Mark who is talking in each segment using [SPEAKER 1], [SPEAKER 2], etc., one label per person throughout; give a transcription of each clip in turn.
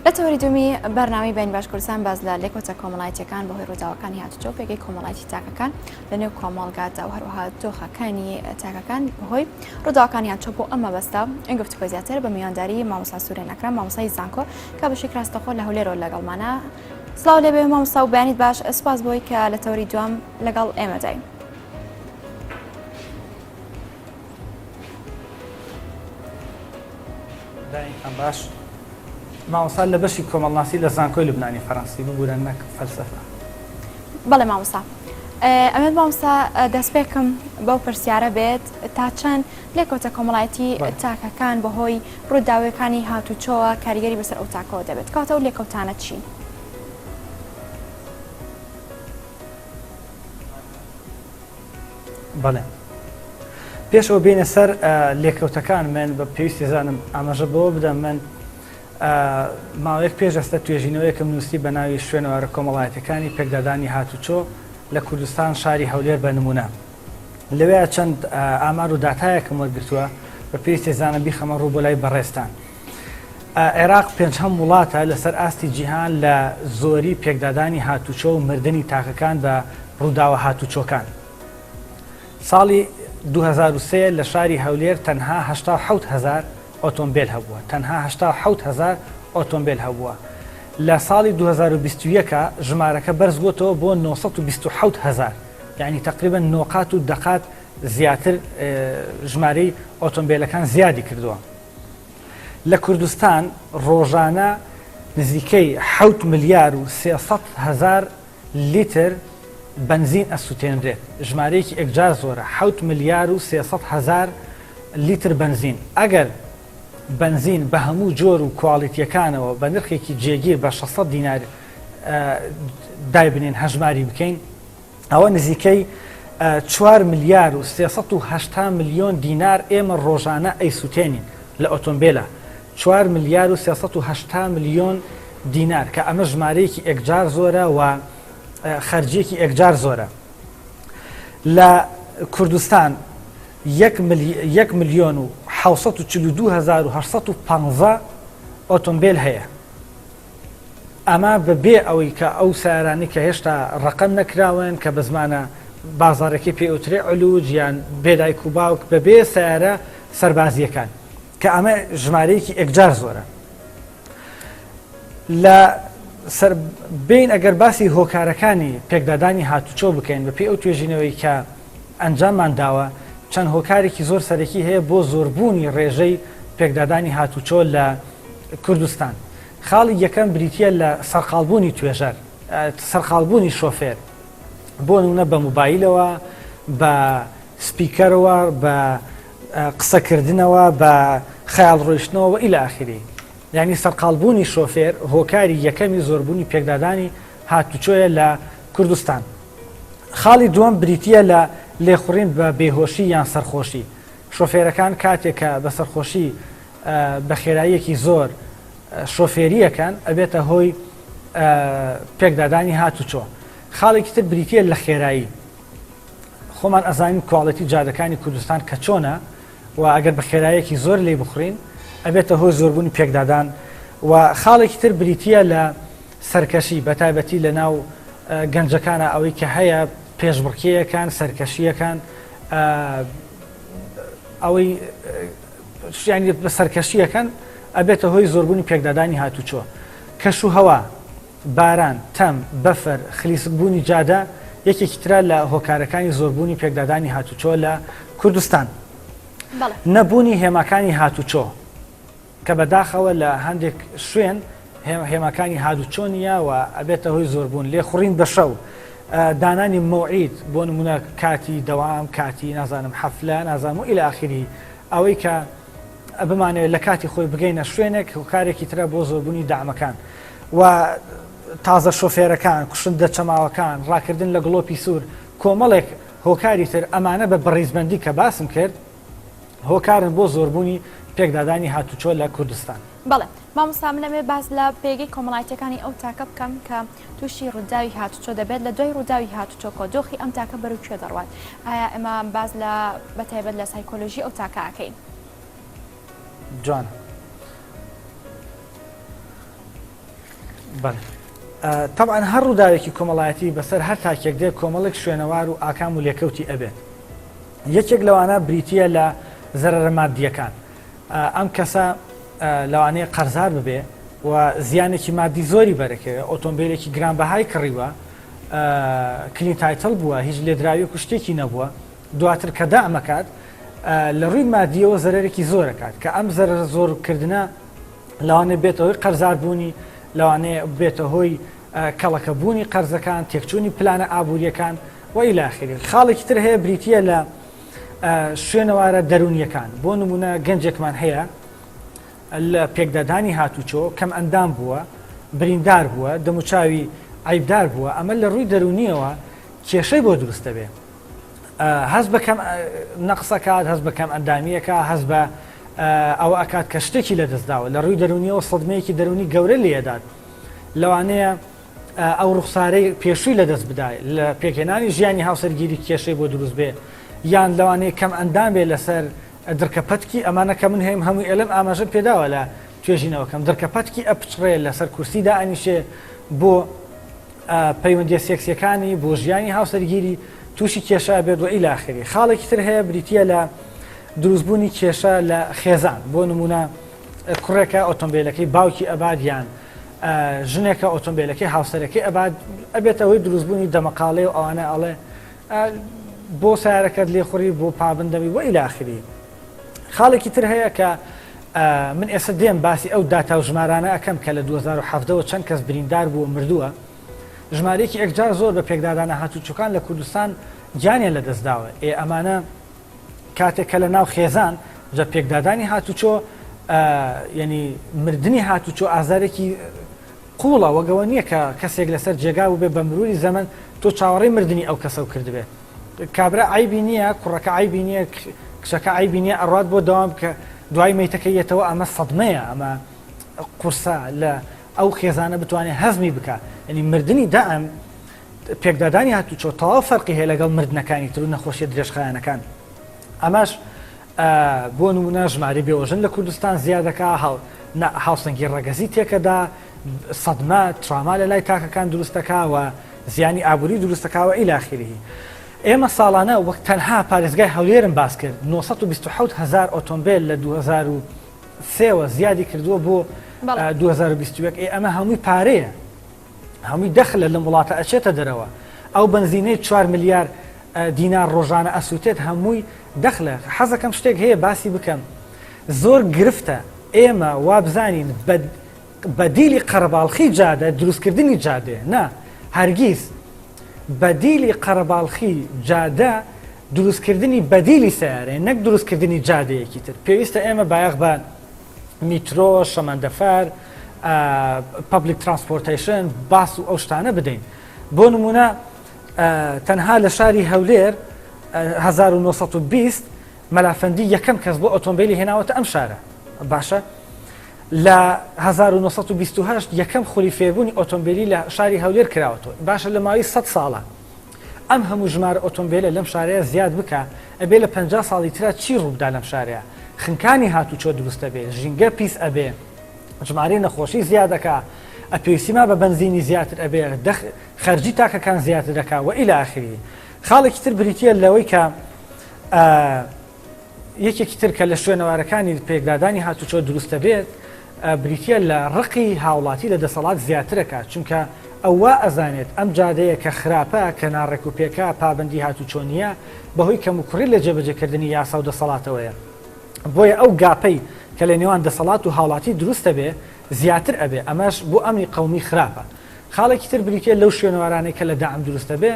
[SPEAKER 1] لە تەوەری دومی بەرنامەی بین باش کوردستان باز لە لێکۆچە کۆمەڵایەتیەکان بەهۆی ڕووداوەکانی هاتوچۆ پێگەی کۆمەڵایەتی تاکەکان لەنێو کۆمەڵگادا و هەروەها دۆخەکانی تاکەکان بەهۆی ڕووداوەکانی هاتوچۆ بۆ ئەمە بەستا ئەم گفتگۆ زیاتر بە میوانداری مامۆستا سورێن ئەکرەم مامۆستای زانکۆ کە بەشێک ڕاستەخۆ لە هەولێرەوە لەگەڵمانە. سڵاو لێبێ مامۆستا و بەیانیت باش، سپاس بۆی کە لە تەوەری دوام لەگەڵ ئێمەداین.
[SPEAKER 2] باش مامۆستا لە بەشی کۆمەڵناسی لە زانکۆی لوبنانی فەڕەنسی ببوورە نەک فەلسەفە.
[SPEAKER 1] بەڵێ مامۆستا، ئەمێت مامۆستا دەست پێکم بەو پرسیارە بێت تا چەند لێکۆچە کۆمەڵایەتی تاکەکان بەهۆی ڕووداوەکانی هاتوچۆوە کاریگەری بەسەر ئەو تاکەوە دەبێت، کاتە ئەو لێکۆتانە چی؟
[SPEAKER 2] بەڵێ پێشەوە بینە سەر لێکەوتەکان من بە پێویستی زانم ئاماژە بەوە بدەم. من ماوەیەک پێش ئەستا توێژینەوەیەکم نووسی بە ناوی شوێنەوارە کۆمەڵایەتەکانی پێکدادانی هاتوچۆ لە کوردستان شاری هەولێر بە نمونە. لەوەیە چەند ئامار و داتایەکم وەرگرتووە بە پێویستی زانم بیخەمە ڕوو بۆ لای بەڕێستان. عێراق پێنجەم وڵاتە لەسەر ئاستی جیهان لە زۆری پێکدادانی هاتوچۆ و مردنی تاکەکان بە ڕووداوە هاتوچۆکان. ساڵی 2003 لە شاری هەولێر تەنها 87,000 ئۆتۆمبیل هەبووە، تەنها 87,000 ئۆتۆمبیل هەبووە. لە ساڵی 2021 ژمارەکە بەرز بووەتەوە بۆ 927,000، یعنی تقریبا نۆقات و دەقات زیاتر ژمارەی ئۆتۆمبیلەکان زیادی کردووە. لە کوردستان ڕۆژانە نزیکەی 7 ملیار و 300,000 لیتر بنزین ئەسووتێنرێت. ژمارەیەکی ئەکجار زۆرە، 7 ملیار و 300,000 لیتر بنزین. ئەگەر بنزین بە هەموو جۆر و کواڵیتیەکانەوە بە نرخێکی جێگیر بە 600 دینار دایبنێن هەژماری بکەین، ئەوە نزیکەی 4 ملیار و 380 میلیۆن دینار ئێمە ڕۆژانە ئەیسووتێنین لە ئۆتۆمبیلە. 4 ملیار و 380 میلیۆن دینار کە ئەمە ژمارەیەکی ئەکجار زۆرە و خەرجیەکی ئەکجار زۆرە. لە کوردستان 1 ملیۆن و 742,815 ئۆتۆمبیل هەیە. ئەمە بەبێ ئەوەی کە ئەو سیارانی کە هێشتا ڕقم نەکراون کە بە زمانە بازارەکەی پێوترێ ئەلوج یان بێدایک و باوک بەبێ سیارە سەربازیەکان کە ئەمە ژمارەیەکی ئەکجار زۆرە. لە بین ئەگەر باسی هۆکارەکانی پێکدادانی هاتوچۆ بکەین بە پێی ئەو توێژینەوەی کە ئەنجاممان داوە، چەند هۆکارێکی زۆر سەرەکی هەیە بۆ زۆربوونی ڕێژەی پێکدادانی هاتوچۆ لە کوردستان. خاڵی یەکەم بریتە لە سەرقاڵبوونی توێژەر، سەرقاڵبوونی شۆفێر، بۆ نمونە بە موبایلەوە، بە سپیکەرەوە، بە قسەکردنەوە، بە خەیاڵ ڕۆیشتنەوە ئیلە ئاخری. یعنی سەرقاڵبوونی شۆفێر هۆکاری یەکەمی زۆربوونی پێکدادانی هاتوچۆیە لە کوردستان. خاڵی دووەم بریتە لە لێخوڕین بە بێهۆشی یان سەرخۆشی. شۆفێرەکان کاتێکە بە سەرخۆشی بە خێراییەکی زۆر شۆفێریەکان ئەبێتە هۆی پێکدادانی هاتوچۆ. خاڵێکی تر بریتە لە خێرایی. خۆمان ئەزانین کواڵەتی جادەکانی کوردستان کە چۆنە و ئەگەر بە خێراییەکی زۆر لێ بخورین ئەبێتە هۆی زۆربوونی پێکدادان. و خاڵێکی تر بریتە لە سەرکەشی، بەتایبەتی لە ناو گەنجەکانە ئەوەی کە هەیە پێشبڕکێیەکان، سەرکەشیەکان، ئەوەی ینی بە سەرکەشیەکان ئەبێتە هۆی زۆربوونی پێکدادانی هاتوچۆ. کەش و هەوا، باران، تەم، بەفەر، خلیسکبوونی جادە یەکێکی ترە لە هۆکارەکانی زۆربوونی پێکدادانی هاتوچۆ لە کوردستان. نەبوونی هێماکانی هاتوچۆ کە بەداخەوە لە هەندێک شوێن هێماکانی هاتوچۆ نیە و ئەبێتە هۆی زۆربوون. لێخوڕین بە شەو، دانانی مەوعید، بۆ نمونە کاتی دەوام، کاتی نازانم حەفلە، نازانم و ئیلە ئاخری، ئەوەی کە بمانێت لە کاتی خۆی بگەینە شوێنێک هۆکارێکی ترە بۆ زۆربوونی دامەکان. و تازە شۆفێرەکان، کوشندە چەماوەکان، ڕاکردن لە گڵۆپی سوور، کۆمەڵێک هۆکاری تر ئەمانە بە بەڕێزبەندی کە باسم کرد هۆکارن بۆ زۆربوونی پێکدادانی هاتوچۆ لە کوردستان.
[SPEAKER 1] بەڵێ مامۆستا، من لەمێ باز لە پێگەی کۆمەڵایەتەکانی ئەو تاکە بکەم کە تووشی ڕووداوی هاتوچۆ دەبێت. لە دوای ڕووداوی هاتوچۆ کۆدۆخی ئەم تاکە بەرەوکوێ دەڕوات؟ ئایا ئێمە باز لە بەتایبەت لە سایکۆلۆژی ئەو تاکە ئاکەین؟
[SPEAKER 2] جوان، طبعا هەر ڕووداوێکی کۆمەڵایەتی بەسەر هەر تاکێک دێ کۆمەڵێک شوێنەوار و ئاکام و لێکەوتی ئەبێت. یەکێک لەوانە بریتیە لە زەرەرە مادیەکان. ئەم کەسە لەوانەیە قەرزار ببێ و زیانێکی مادی زۆری بەرەکەوێت، ئۆتۆمبیلێکی گرانبەهای کڕیوە، کلین تایتڵ بووە، هیچ لێدراوی و شتێکی نەبووە، دواتر کە دامەکات لە ڕووی مادیەوە زەرەرێکی زۆرەکات کە ئەم زەرەر زۆرکردنە لەوانێ بێتە هۆی قەرزاربوونی، لەوانەیە بێتە هۆی کەڵەکەبوونی قەرزەکان، تێکچوونی پلانە ئابوووریەکان و إلى آخره. خاڵێکی تر هەیە بریتیە لە شوێنەوارە دەرونیەکان. بۆ نمونە گەنجێکمان هەیە لە پێکدادانی هاتوچۆ کەم ئەندام بووە، بریندار بووە، دەموچاوی عیبدار بووە، ئەمە لە ڕووی دەرونیەوە کێشەی بۆ دروستە بێ. هەست بە کەم نەقسەکات، هەست بە کەم ئەندامیەکە، هەست بە ئەوە ئەکات کە شتێکی لەدەستداوە لە ڕووی دەرونیەوە سەدمەیەکی دەرونی گەورە لێدات. لەوانەیە ئەو ڕوخسارەی پێشووی لەدەست بدای لە پێکهێنانی ژیانی هاوسەرگیری کێشەی بۆ دروست بێ، یان لەوانەیە کەم ئەندام بێ لەسەر دڕکەپەتکی ئەمانە کە من هەیم هەمووی ئەلم ئاماژە پێداوە لە توێژینەوەکەم دڕکەپەتکی ئەپچڕێ لەسەر کورسیدا ئەنیشێ بۆ پەیوەندیە سێکسیەکانی بۆ ژیانی هاوسەرگیری تووشی کێشە بێت و إلى آخره. خاڵێکی تر هەیە بریتیە لە دروستبوونی کێشە لە خێزان. بۆ نمونە کوڕێکە ئۆتۆمبیلەکەی باوکی ئەباد یان ژنێکە ئۆتۆمبیلەکەی هاوسەرەکەی ئەباد ئەبێتەوەی دروستبوونی دەمەقاڵێ و ئەوانە ئەڵێ بۆ سیارەکەت لێخوڕی بۆ پابندەوی و إلى آخره. خاڵێکی تر هەیە کە من ئێستا دێم باسی ئەو داتا و ژمارانە ئەەکەم کە لە 2017ەوە چەند کەس بریندار بوو مردووە. ژمارەیەکی ئەکجار زۆر بە پێکدادانە هاتوچۆکان لە کوردستان گیانیان لەدەستداوە. ئەمانە کاتێک کە لە ناو خێزان جە پێکدادانی هاتوچۆ یعنی مردنی هاتوچۆ ئازارێکی قوڵە وەگەوە نییە کە کەسێک لەسەر جێگا و بێ بە مروری زەمن تۆ چاوەڕێی مردنی ئەو کەسە و کردبێ. کابرا عیبی نییە، کوڕەکە عیبی نییە، کچەکە عیبی نییە، ئەڕات بۆ دەوام کە دوای مەیتەکەیەتەوە ئەمە سەدمەیە، ئەمە قورسە لە ئەو خێزانە بتوانێت هەزمی بکە. ینی مردنی دائم پێکدادانی هاتوچۆ تەواو فەرقی هەیە لەگەڵ مردنەکانی تر و نەخۆشیە درێژخایەنەکان. ئەمەش بۆ نمونە ژماری بێوەژن لە کوردستان زیادەکە، هاوسەنگی ڕەگەزی تێکەدا، سەدمە تراما لە لای تاکەکان دروستەکە و زیانی ئابووری دروستەکەوە إلى آخره. ئێمە ساڵانە وەک تەنها پارێزگای هەولێرم باس کرد 927,000 ئۆتۆمبیل لە 2003 زیادی کردووە بۆ 2021. ئەمە هەمووی پارەیە، هەمووی دەخلە لە وڵاتە ئەچێتە دەرەوە. ئەو بنزینەی 4 ملیار دینار ڕۆژانە ئەسووتێت هەمووی دەخلە. حەزەکەم شتێک هەیە باسی بکەم، زۆر گرفتە ئێمە وابزانین بەدیلی قەرەباڵخی جادە دروستکردنی جادێ نا، هەرگیز بەدیلی قەرەباڵخی جادە دروستکردنی بەدیلی سیارەیە نەک دروستکردنی جادەیەکی تر. پێویستە ئێمە بایەخ بە میترۆ، شەمەندەفەر، پابلیک ترانسپۆرتیشن باس و ئەو شتانە بدەین. بۆ نمونە تەنها لە شاری هەولێر 1920 مەلافەندی یەکەم کەس بۆ ئۆتۆمبیلی هێناوەتە ئەم شارە. باشە لە 1928 یەکەم خولی فێربوونی ئۆتۆمبیلی لە شاری هەولێر کراوەتەوە. باشە لە ماوەی 100 ساڵە ئەم هەموو ژمارە ئۆتۆمبیلە لەم شارەیە زیاد بکە، ئەبێ لە 50 ساڵی ترا چی ڕووبدا لەم شارەیە؟ خنکانی هاتوچۆ دروستە بێ، ژینگە پیس ئەبێ، ژمارەی نەخۆشی زیادەکە، ئەپێویستیما بە بنزینی زیاتر ئەبێ، خەرجی تاکەکان زیاتر دەکا و إلى آخره. خاڵێکی تر بریتیە لەوەی کە یەکێکی تر کە لە شوێنەوارەکانی پێکدادانی هاتوچۆ دروستە بێت بریتیە لە ڕقی هاوڵاتی لە دەسەڵات زیاترەکە، چونکە ئەوە ئەزانێت ئەم جادەیە کە خراپە کە ناڕێک و پێکە پابندی هاتوچۆ نیە بەهۆی کەم و کوڕی لە جێبەجێکردنی یاسا و دەسەڵاتەوەیە. بۆیە ئەو گاپەی کە لە نێوان دەسەڵات و هاوڵاتی دروستە بێ زیاتر ئەبێ، ئەمەش بۆ ئەمنی قەومی خراپە. خاڵێکی تر بریتیە لەو شوێنەوارانەی کە لە داعم دروستە بێ،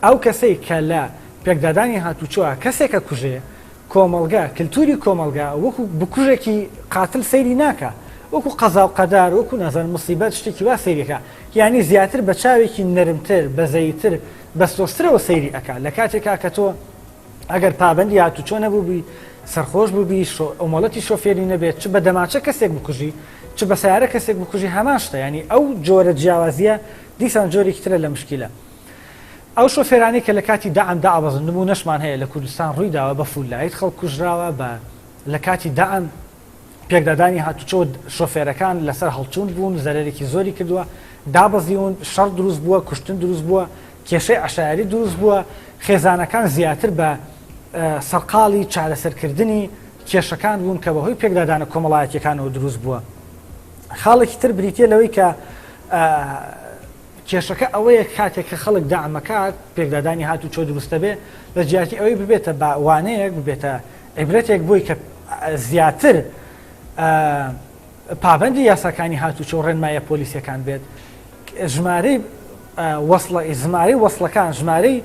[SPEAKER 2] ئەو کەسەی کە لە پێکدادانی هاتوچۆوە کەسێکە کوژێ، کۆمەلگا کللتوری کۆمەلگا وەکو بکوژێکی قاتل سەیری ناکە، وەکو قەزا و قەدار وەکو نەزان مصیبەت شتێکی وا سەیریەکە، یعنی زیاتر بە چاوێکی نەرمتر بەزەیتر بەستۆسترەوە سەیری ئەکا. لە کاتێکا کە تۆ ئەگەر پابندی هاتوچۆ نەبووبی، سەرخۆش بووبی، ئۆمەڵەتی شۆفێری نەبێت، چ بە دەماچە کەسێک بکوژی، چ بە سیارە کەسێک بکوژی، هەمان شتە. ینی ئەو جۆرە جیاوازیە دیسان جۆرێکی ترە لە مشکلە. ئەو شۆفێرانی کە لە کاتی داعم داوەزن نمونەشمان هەیە لە کوردستان ڕوویداوە بە فولایت خەڵک کوژراوە، بە لە کاتی داعم پێکدادانی هاتوچۆ شۆفێرەکان لەسەر هەڵچوون بوون زەرێکی زۆری کردووە دابەزیون شەڕ دروست بووە کوشتن دروست بووە کێشەی عشایری دروست بووە خێزانەکان زیاتر بە سەرقاڵی چارەسەرکردنی کێشەکان بوون کە بەهۆی پێکدادانە کۆمەڵایەتیەکانەوە دروست بووە خاڵێکی تر بریتە لەوەی کە کێشەکە ئەوەیە کاتێک کە خەڵک داعمەکات پێکدادانی هاتوچۆ دروستە بێ لە جیاتی ئەوەی ببێتە باوانەیەک ببێتە عیبرەتێک بۆی کە زیاتر پابەندی یاساکانی هاتوچۆ ڕێنمایە پۆلیسیەکان بێت ژمارەی وەسڵەکان ژمارەی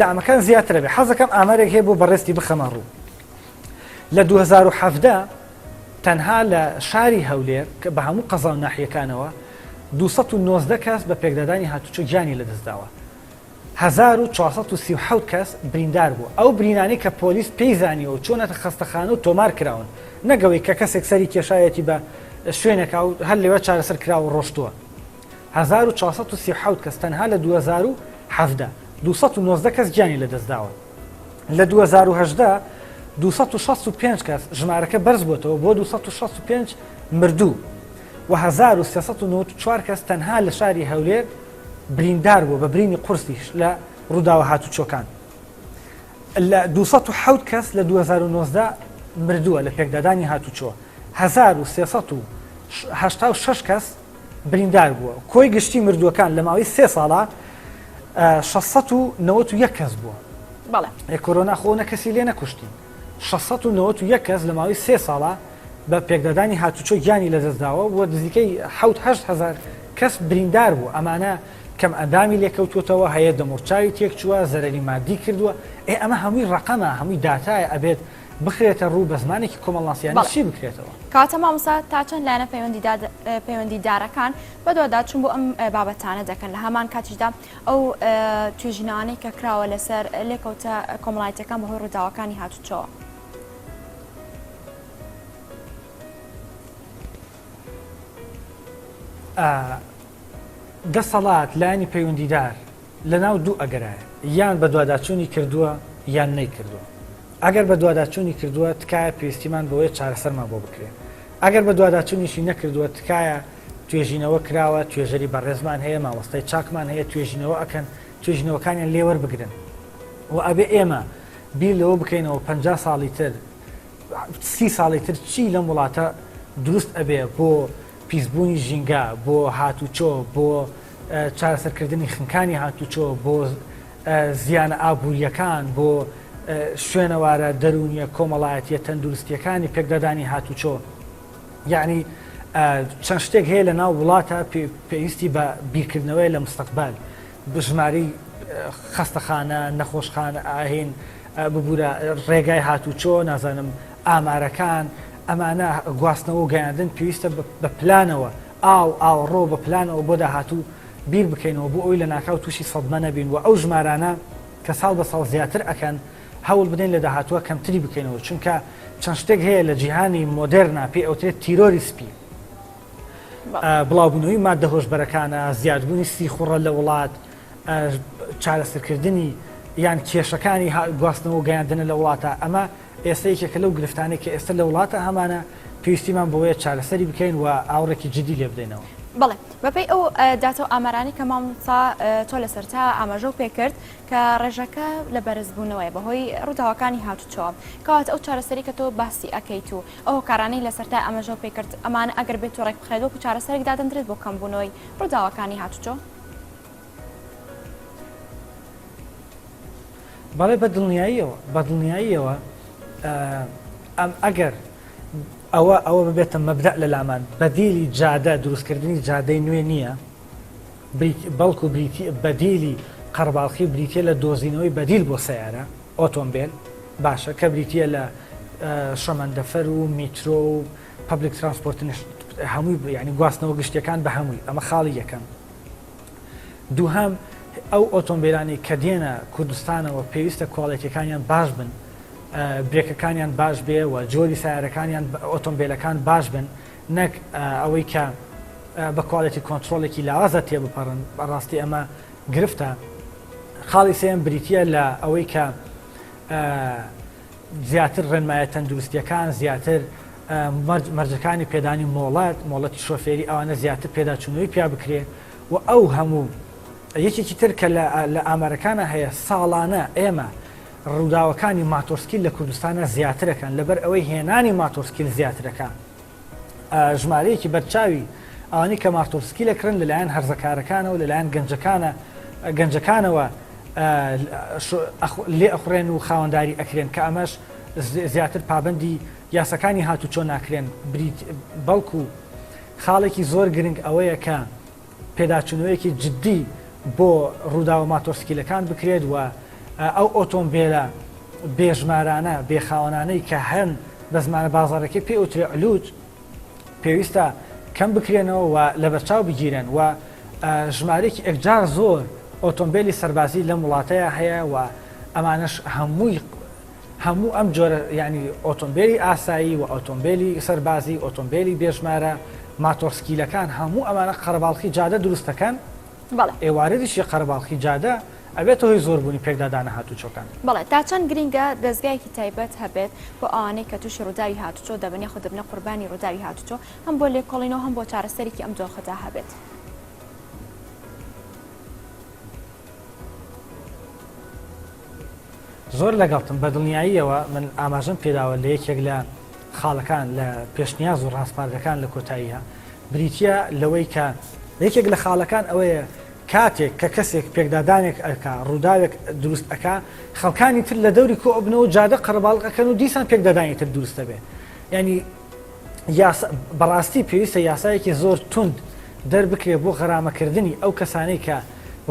[SPEAKER 2] دامەکان زیاترە بێت حەزەکەم ئامارێک هەیە بۆ بەڕێستی بخەمە ڕوو لە 2017 تەنها لە شاری هەولێر کە بە هەموو قەزا و ناحیەکانەوە 290 کەس بە پێکدادانی هاتوچۆ گیانی لەدەستداوە 1437 کەس بریندار بوو ئەو برینانی کە پۆلیس پێی زانیەوە چۆنەتە خەستەخانە و تۆمار کراون نەگەوەی کە کەسێک سەری کێشایەتی بە شوێنێکا و هەر لێوە چارەسەر کراوە ڕۆشتووە 1437 کەس تەنها لە 2017 290 کەس گیانی لەدەستداوە لە 2018 265 کەس ژمارەکە بەرز بووتەوە بۆ 265 مردوو و 1394 کەس تەنها لە شاری هەولێر بریندار بوو بە برینی قورسیش لە ڕووداوە هاتوچۆکان لە 207 کەس لە 2019 مردووە لە پێکدادانی هاتوچۆ 1386 کەس بریندار بووە کۆی گشتی مردووەکان لە ماوەی 3 ساڵە 691 کەس بووە کۆرۆنا خۆ کەسی لێ نەکوشتین 691 کەس لە ماوەی 3 ساڵە بە پێکدادانی هاتوچۆ گیانی لەدەستداوە بۆ نزیکەی 7-8 کەس بریندار بوو ئەمانە کەم ئەندامی لێکەوتوتەوە هەیە دەمۆرچاوی تێک چووە زەرەری مادی کردووە ئەمە هەمووی ڕقەمە هەمووی داتایە ئەبێت بخرێتە ڕوو بە زمانێکی کۆمەڵناسیانی چی بکرێتەوە
[SPEAKER 1] کاتە مامۆستا تا چەند لایەنە پەیوەندیدارەکان بەدووادا چون بۆ ئەم بابەتانە دەکەن لە هەمان کاتیشدا ئەو توێژینانەی کە کراوە لەسەر لێکەوتە کۆمەڵایەتیەکان بەهۆی ڕووداوەکانی هاتوچۆ
[SPEAKER 2] دەسەڵات لایەنی پەیوەندیدار لە ناو دوو ئەگەرایە یان بە دوواداچوونی کردووە یان نەیکردووە ئەگەر بە دوواداچوونی کردووە تکایە پێویستیمان بۆیە چارەسەرمان بۆ بکرێت ئەگەر بە دوواداچوونیشی نەکردووە تکایە توێژینەوە کراوە توێژەری بەڕێزمان هەیە مامۆستای چاکمان هەیە توێژینەوە ئەکەن توێژینەوەکانیان لێوەربگرن و ئەبێ ئێمە بیر لەوە بکەینەوە 50 ساڵی تر 30 ساڵی تر چی لەم وڵاتە دروست ئەبێ بۆ پیسبوونی ژینگە بۆ هاتوچۆ بۆ چارەسەرکردنی خنکانی هاتوچۆ بۆ زیانە ئابوووریەکان بۆ شوێنەوارە دەرونیە کۆمەڵایەتیە تەندروستیەکانی پێکدادانی هاتوچۆ یعنی چەند شتێک هەیە لە ناو وڵاتە پێویستی بە بیرکردنەوەی لە مستەقبال بژماری خەستەخانە نەخۆشخانە ئاهین ببوورە ڕێگای هاتوچۆ نازانم ئامارەکان ئەمانە گواستنەوە و گەیاندن پێویستە بە پلانەوە ئاوڕۆ بە پلانەوە بۆ داهاتوو بیر بکەینەوە بۆ ئەوی لە ناکاو تووشی سەدمە نەبین و ئەو ژمارانە کە ساڵ بە ساڵ زیاتر ئەکەن هەوڵ بدەین لە داهاتووە کەمتری بکەینەوە چونکە چەند شتێک هەیە لە جیهانی مۆدێرنا پێی ئەوترێت تیرۆریسپی بڵاوبوونەوەی مادە هۆشبەرەکانە زیادبوونی سیخوڕە لە وڵات چارەسەرکردنی یان کێشەکانی گواستنەوە و گەیاندنە لە وڵاتە ئەمە ئێستەیەکێکە لەو گرفتانێک کە ئێستا لە وڵاتە هەمانە پێویستیمان بۆیە چارەسەری بکەین و ئاوڕێکی جدی لێ بدەینەوە
[SPEAKER 1] بەڵێ بەپێی ئەو داتە و ئامارانی کە مامۆستا تۆ لەسەرتا ئاماژە و پێکرد کە ڕێژەکە لە بەرزبوونەوەی بەهۆی ڕووداوەکانی هاتوچۆ کەواتە ئەو چارەسەری کە تۆ باسی ئەەکەیت و ئەو کارانەی لەسەرتا ئاماژە و پێکرد ئەمانە ئەگەر بێت و ڕێک بخرێت وەکو چارەسەرێک دادەنرێت بۆ کەمبوونەوەی ڕووداوەکانی هاتوچۆ
[SPEAKER 2] بەڵێ بە دڵنیاییەوە ئەگەر ئەوە ببێتە مەبدە لە لامان بەدیلی جادە دروستکردنی جادەی نوێ نییە بەڵکو بەدیلی قەرباڵخی بریتە لە دۆزینەوەی بەدیل بۆ سیارە ئۆتۆمبیل باشە کە بریتە لە شەمەندەفەر و میترۆ و پەبلیک ترانسپۆرت هەمووی ینی گواستنەوە گشتەکان بە هەمووی ئەمە خاڵی یەکەم دووهەم ئەو ئۆتۆمبیلانی کە دێنە کوردستانەوە پێویستە کواڵیتیەکانیان باش بن برێکەکانیان باش بێ و جۆری سیارەکانیان ئۆتۆمبیلەکان باش بن نەک ئەوەی کە بە کواڵەتی کۆنتترۆلێکی لاوازە تێ بپەڕن بەڕاستی ئەمە گرفتە خاڵی سێم بریتە لە ئەوەی کە زیاتر ڕێنمایە تەندروستیەکان زیاتر مەرجەکانی پێدانی مۆڵەتی شۆفێری ئەوانە زیاتر پێداچوونەوەی پیا بکرێ و ئەو هەموو یەکێکی تر کە لە ئامارەکانە هەیە ساڵانە ئێمە ڕووداوەکانی ماتۆرسکیل لە کوردستانە زیاترەکەن لەبەر ئەوەی هێنانی ماتۆرسکیل زیاترەکە ژمارەیەکی بەرچاوی ئەوانی کە ماتۆرسکیلەکردن لەلایەن هەرزەکارەکانەوە لەلایەن گەنجەکانەوە لێ ئەخورێن و خاوەنداری ئەکرێن کە ئەمەش زیاتر پابندی یاسەکانی هاتوچۆ ناکرێن بەڵکو خاڵێکی زۆر گرنگ ئەوەیە کە پێداچوونەوەیەکی جددی بۆ ڕووداوە ماتۆرسکیلەکان بکرێت و ئەو ئۆتۆمبیلە بێژمارانە بێخاوەنانەی کە هەن بە زمانە بازاڕەکەی پێ ئوترێ ئەلووت پێویستە کەم بکرێنەوە و لە بەرچاو بگیرن و ژمارەیەکی ئەکجار زۆر ئۆتۆمبیلی سەربازی لە وڵاتەیە هەیە و ئەمانش هەموو ئەم جۆرە ینی ئۆتۆمبیلی ئاسایی و ئۆتۆمبیلی سەربازی ئۆتۆمبیلی بێژمارە ماتۆرسکیلەکان هەموو ئەمانە قەرەباڵخی جادە دروستەکەن ئێوارەیشی قەرەباڵخی جادە ئەبێت هۆی زۆربوونی پێکدادانە هاتوچۆکان.
[SPEAKER 1] بەڵێ تا چەند گرینگە دەستگایەکی تایبەت هەبێت بۆ ئەوانەی کە تووشی ڕووداوی هاتوچۆ دەبنێ خۆ دەبنە قوربانی ڕووداوی هاتوچۆ هەم بۆ لێکۆڵینەوە هەم بۆ چارەسەرێکی ئەم دۆخەدا هەبێت.
[SPEAKER 2] زۆر لەگەڵتم بە دڵنیاییەوە من ئاماژەم پێداوە لە یەکێک لە خاڵەکان لە پێشنیاز و ڕاستپاردەکان لە کۆتاییە بریتە لەوەی کە یەکێک لە خاڵەکان ئەوەیە کاتێک کە کەسێک پێکدادانێک ئەکا ڕووداوێک دروست ئەکا خەڵکانی تر لە دەوری کۆ ئەبنەوە جادە قەرەباڵقەکەن و دیسان پێکدادانی تر دروستە بێ ینی بەڕاستی پێویستە یاسایەکی زۆر تند دەربکرێ بۆ غەرامەکردنی ئەو کەسانەی کە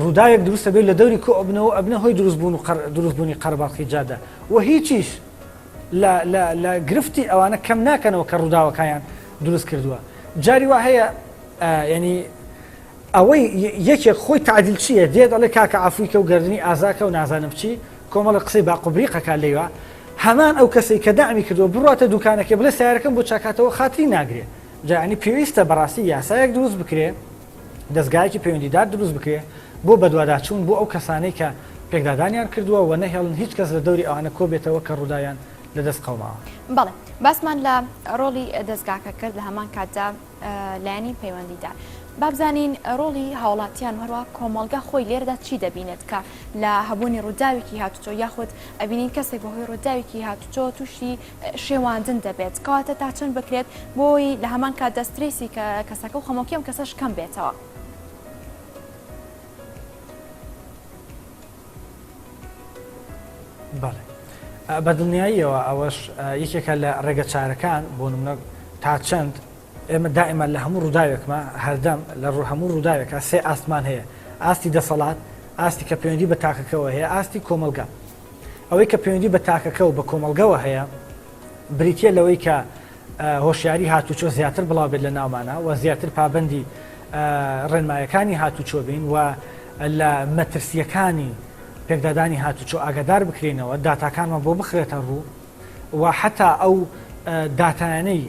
[SPEAKER 2] ڕووداوێک دروستە بێت لە دەوری کۆ ئەبنەوە ئەبنە هۆی دروستبوونی قەرەباڵقی جادە و هیچیش لە گرفتی ئەوانە کەم ناکەنەوە کە ڕووداوەکانیان دروست کردووە. جاری وا هەیە ینی ئەوەی یەکێک خۆی تعدیل چییە دێت ئەڵێ کاکە ئافریکە و گردنی ئازاکە و نازانم چی کۆمەڵە قسەی باقوبریقەکە لێوە هەمان ئەو کەسەی کە دامی کردووە بڕاتە دوکانەکە بڵێ سیارەکەم بۆ چاکاتەوە خاتری ناگرێ جاانی پێویستە بەڕاستی یاسایەک دروست بکرێ دەستگایەکی پەیوەندیدار دروست بکرێ بۆ بەدواداچوون بۆ ئەو کەسانەی کە پێکدادانیان کردووە و نەهێڵن هیچ کەس لە دەوری ئەوانە کۆ بێتەوە کە ڕووداویان لەدەست قەوماوە.
[SPEAKER 1] بەڵێ باسمان لە ڕۆڵی دەستگاکە کرد لە هەمان کاتدا لایەنی پەیوەندیدار. بابزانین ڕۆڵی هاوڵاتیان هەروە کۆمەڵگە خۆی لێرەدا چی دەبینێت کە لە هەبوونی ڕووداوێکی هاتوچۆ یاخود ئەبینین کەسێک بەهۆی ڕووداوێکی هاتوچۆ تووشی شێواندن دەبێت کەواتە تا چەند بکرێت بۆی لە هەمان کات دەستریسی کە کەسەکە و خەمۆکی ئەم کەسەش کەم بێتەوە.
[SPEAKER 2] بەڵێ بەدڵنیاییەوە ئەوەش یەکێکە لە ڕێگە چارەکان بۆ نمونە تا چەند ئێمە دائما لە هەموو ڕووداوێکمە هەردەم لە هەموو ڕووداوێکە سێ ئاسمان هەیە ئاستی دەسەڵات ئاستی کە پەیوەندی بە تاکەکەەوە هەیە ئاستی کۆمەلگا ئەوەی کە پەیوەندی بە تاکەکە و بە کۆمەلگەوە هەیە بریتە لەوەی کە هۆشیاری هاتوچۆ زیاتر بڵاو بێت لە ناومانە و زیاتر پابندی ڕێنمایەکانی هاتوچۆ بین و لە مەترسیەکانی پێکدادانی هاتوچۆ ئاگادار بکرێنەوە داتاکانمان بۆ بخرێتە ڕوو و حتا ئەو داتانەی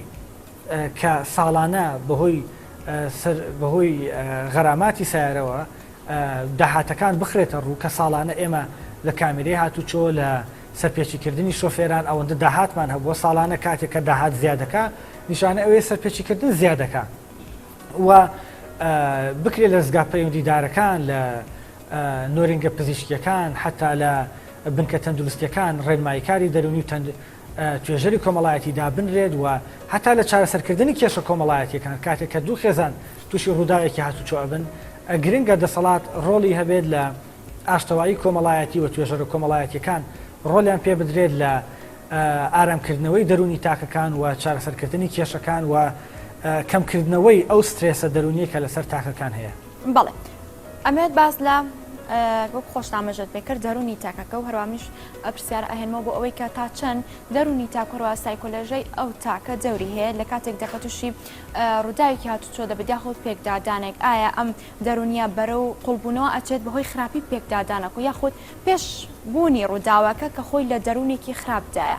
[SPEAKER 2] کە ساڵانە بەهۆی غەراماتی سیارەوە داهاتەکان بخرێتە ڕوو کە ساڵانە ئێمە لە کامێرەی هاتوچۆ لە سەرپێچیکردنی شۆفێران ئەوەندە داهاتمان هەبووە ساڵانە کاتێک کە داهات زیادەکە نیشانە ئەوەیە سەرپێچیکردن زیادەکە و بکرێت لە دەستگا پەیوەندیدارەکان لە نۆرینگە پزیشکیەکان حتا لە بنکە تەندروستیەکان ڕێنماییکاری دەرونی توێژەری کۆمەڵایەتی دابنرێت و حتا لە چارەسەرکردنی کێشە کۆمەڵایەتیەکان کاتێک کە دوو خێزان تووشی ڕووداوێکی هاتوچۆ ئەبن گرنگە دەسەڵات ڕۆڵی هەبێت لە ئاشتەوایی کۆمەڵایەتی و توێژەرە کۆمەڵایەتیەکان ڕۆلیان پێ بدرێت لە ئارامکردنەوەی دەرونی تاکەکان و چارەسەرکردنی کێشەکان و کەمکردنەوەی ئەو سترێسە دەرونیە کە لەسەر تاکەکان هەیە.
[SPEAKER 1] بەڵێ ئەمێت باس لە خۆشنامەژت پێکرد دەرونی تاکەکە و هەروەمیش پرسیار ئەهێنمەوە بۆ ئەوەی کە تا چەند دەرونی تاکۆڕوا سایکۆلۆژەی ئەو تاکە جەوری هەیە لە کاتێک دەکە تووشی ڕووداوێکی هاتوچۆ دەبێت یاخود پێکدادانێک ئایا ئەم دەرونیە بەرە و قوڵبوونەوە ئەچێت بەهۆی خراپی پێکدادانەک و یاخود پێش بوونی ڕووداوەکە کە خۆی لە دەرونێکی خراپدایە.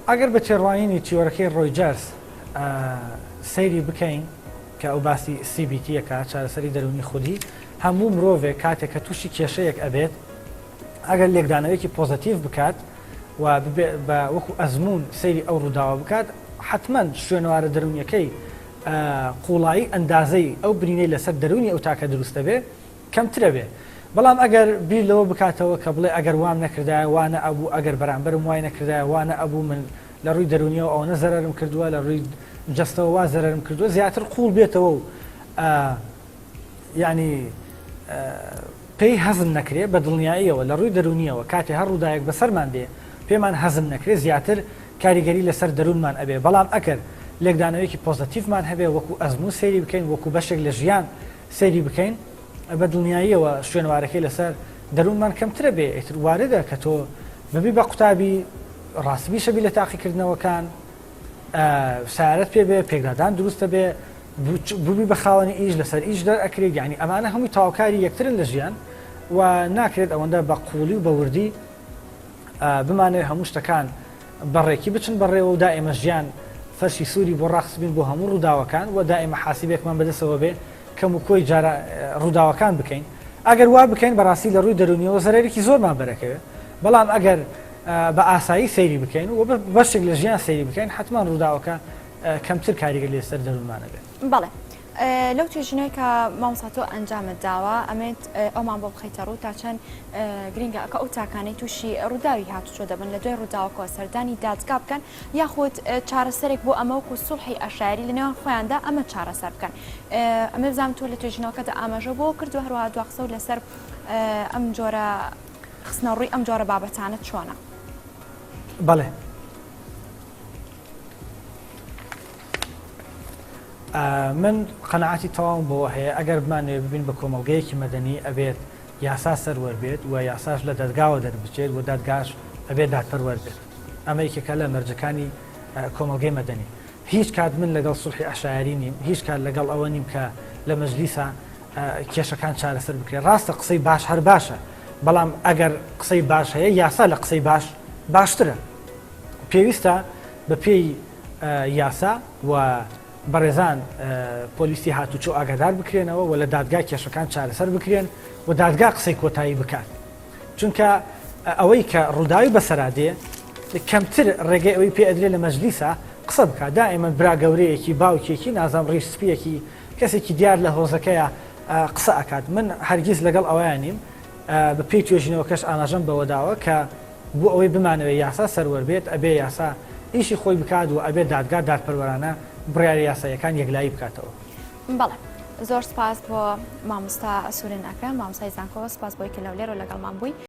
[SPEAKER 2] ئەگەر بە تێڕوانینی تیۆرەکەی ڕۆیجەرس سەیری بکەین کە ئەو باسی CBT-یەکە چارەسەری دەرونی خودی هەموو مرۆڤێک کاتێک کە تووشی کێشەیەک ئەبێت ئەگەر لێکدانەوەیەکی پۆزتیڤ بکات و بە وەکو ئەزمون سەیری ئەو ڕووداوە بکات حتمما شوێنەوارە دەرونیەکەی قوڵایی ئەندازەی ئەو برینەی لەسەر دەرونی ئەو تاکە دروستە بێ کەمترە بێ. بەڵام ئەگەر بیر لەوە بکاتەوە کە بڵێ ئەگەر وام نەکردایە وانە ئەبوو ئەگەر بەرامبەرم وای نەکردایە وانە ئەبوو من لە ڕووی دەرونیەوە ئەوە نەزەرم کردووە لە ڕووی جستەوە وا زەرم کردووە زیاتر قوڵ بێتەوە و ینی پێی هەزم نەکرێت بە دڵنیاییەوە لە ڕووی دەرونیەوە کاتێ هەر ڕووداوێک بەسەرمان دێ پێمان هەزم نەکرێت زیاتر کاریگەری لەسەر دەروونمان ئەبێ. بەڵام ئەگەر لێکدانەوەیەکی پۆزتیڤمان هەبێ وەکو ئەزموو سەیری بکەین وەکو بەشێک لە ژیان سەیری بکەین بە دڵنیاییەوە شوێنوارەکەی لەسەر دەروونمان کەمترە بێ. ئیتر واردە کە تۆ ببی بە قوتابی ڕاستبی شەبی لە تاقیکردنەوەکان سارەت پێ بێ پێکدادان دروستە بێ بووبی بە خاوەنی ئیش لەسەر ئیش دەرئەکرێت یعنی ئەمانە هەمووی تاواکاری یەکترن لە ژیان و ناکرێت ئەوەندە بە قوڵی و بە وردی بمانێت هەموو شتەکان بەڕێکی بچن بەڕێوە و دائێمە ژیان فەرشی سووری بۆ ڕاخستبین بۆ هەموو ڕووداوەکان و دائێمە حاسیبێکمان بەدەستەوە بێ کەم و کۆی جارە ڕووداوەکان بکەین. ئەگەر وا بکەین بەڕاستی لە ڕووی دەرونیەوە زەرێکی زۆرمان بەرەکەوێت. بەڵام ئەگەر بە ئاسایی سەیری بکەین و بەشێک لە ژیان سەیری بکەین حتمما ڕووداوەکە کەمتر کاریگە لێسەر دەروونمانە بێت.
[SPEAKER 1] بەڵێ لەو توێژینەوەی کە مامۆستا ئەنجامت داوە ئەمێت ئەومان بۆ بخەیتە ڕوو تا چەند گرنگە ئەکە ئەو تاکانەی تووشی ڕووداوی هاتوچۆ دەبن لە دوای ڕووداوەکەوە سەردانی دادگا بکەن یاخود چارەسەرێک بۆ ئەمە وەکو سوڵحی ئەشاری لە نێوان خۆیاندا ئەمە چارەسەر بکەن. ئەمە بزانم تۆ لە توێژینەوەکەدا ئاماژە بۆ کردو هەروەها دواقسە و لەسەر ئەم جۆرە خستنە ڕووی ئەم جۆرە بابەتانە چۆنە؟
[SPEAKER 2] بەڵێ من قەنەعەتی تەواوم بۆ هەیە ئەگەر بمانوێ ببین بە کۆمەڵگەیەکی مەدەنی ئەبێت یاسا سەروەربێت و یاساش لە دەدگاوە دەربچێت و دادگاش ئەبێت دادپەروەربێت. ئەمە یەکێکە لە مەرجەکانی کۆمەڵگەی مەدەنی. هیچ کات من لەگەڵ سوڵحی ئەشاری نیم، هیچ کات لەگەڵ ئەوە نیم کە لە مەجلیسا کێشەکان چارەسەر بکرێت. ڕاستە قسەی باش هەر باشە، بەڵام ئەگەر قسەی باش هەیە یاسا لە قسەی باش باشترە. پێویستە بە پێی یاسا و بەڕێزان پۆلیسی هاتوچۆ ئاگادار بکرێنەوە و لە دادگا کێشەکان چارەسەر بکرێن و دادگا قسەی کۆتایی بکات. چونکە ئەوەی کە ڕووداوی بەسەرادێ کەمتر ڕێگەی ئەوەی پێ ئەدرێت لە مەجلیسا قسە بکات. دائیمەن برا گەورەیەکی باوکێکی نازام ڕیش سپیەکی کەسێکی دیار لە هۆزەکەیە قسە ئەکات. من هەرگیز لەگەڵ ئەویان نیم. بە پێی توێژینەوەکەش ئاماژەم بەوەداوە کە بۆ ئەوەی بمانەوە یاسا سەروەربێت ئەبێ یاسا ئیشی خۆی بکات و ئەبێ دادگا دادپەروەرانە بڕیاری یاساییەکان یەکلایی بکاتەوە.
[SPEAKER 1] بەڵێ زۆر سپاس بۆ مامۆستا ئەسوورین ئەکرام مامۆستای زانکۆ سپاس بۆی کە لەولێرە لەگەڵمان بووی.